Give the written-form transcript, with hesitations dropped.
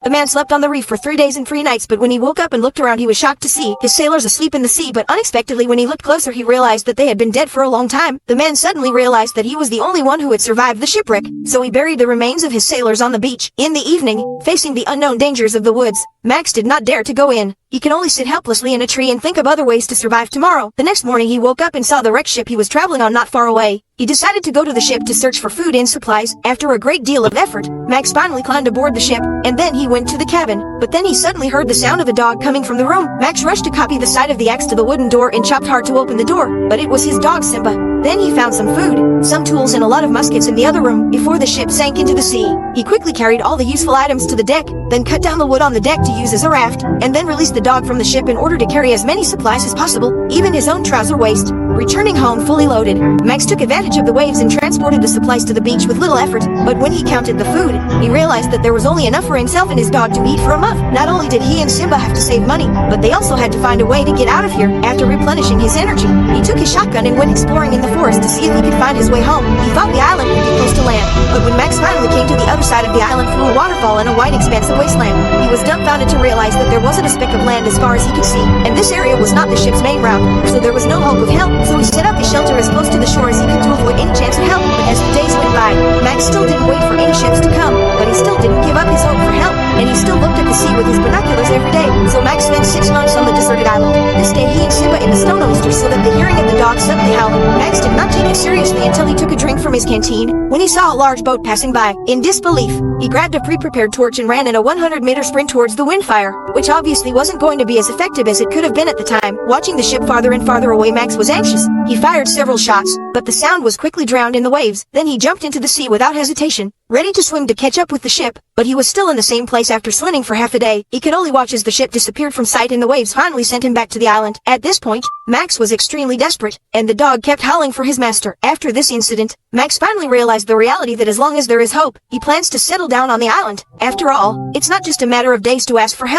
The man slept on the reef for 3 days and 3 nights, but when he woke up and looked around he was shocked to see his sailors asleep in the sea, but unexpectedly when he looked closer he realized that they had been dead for a long time. The man suddenly realized that he was the only one who had survived the shipwreck, so he buried the remains of his sailors on the beach. In the evening, facing the unknown dangers of the woods, Max did not dare to go in. He could only sit helplessly in a tree and think of other ways to survive tomorrow. The next morning he woke up and saw the wrecked ship he was traveling on not far away. He decided to go to the ship to search for food and supplies. After a great deal of effort, Max finally climbed aboard the ship, and then he went to the cabin. But then he suddenly heard the sound of a dog coming from the room. Max rushed to copy the side of the axe to the wooden door and chopped hard to open the door, but it was his dog Simba. Then he found some food, some tools and a lot of muskets in the other room before the ship sank into the sea. He quickly carried all the useful items to the deck, then cut down the wood on the deck to use as a raft, and then released the dog from the ship in order to carry as many supplies as possible, even his own trouser waist. Returning home fully loaded, Max took advantage of the waves and transported the supplies to the beach with little effort, but when he counted the food, he realized that there was only enough for himself and his dog to eat for a month. Not only did he and Simba have to save money, but they also had to find a way to get out of here. After replenishing his energy, he took his shotgun and went exploring in the forest to see if he could find his way home. He thought the island would be close to land, but when Max finally came to the other side of the island through a waterfall and a wide expanse of wasteland, he was dumbfounded to realize that there wasn't a speck of land as far as he could see, and this area was not the ship's main route, so there was no hope of help. So he set up his shelter as close to the shore as he could to avoid any chance of help. But as the days went by, Max still didn't wait for any ships to come, but he still didn't give up his hope for help, and he still looked at the sea with his binoculars every day. So Max spent 6 months on the deserted island. This day he and Simba in the Stone Oyster so that the hearing of the dog suddenly howling. Max did not take it seriously until he took a drink from his canteen, when he saw a large boat passing by. In disbelief, he grabbed a pre-prepared torch and ran in a 100-meter sprint towards the windfire, which obviously wasn't going to be as effective as it could have been at the time. Watching the ship farther and farther away, Max was anxious. He fired several shots, but the sound was quickly drowned in the waves. Then he jumped into the sea without hesitation, ready to swim to catch up with the ship, but he was still in the same place after swimming for half a day. He could only watch as the ship disappeared from sight and the waves finally sent him back to the island. At this point, Max was extremely desperate, and the dog kept howling for his master. After this incident, Max finally realized the reality that as long as there is hope, he plans to settle down on the island. After all, it's not just a matter of days to ask for help.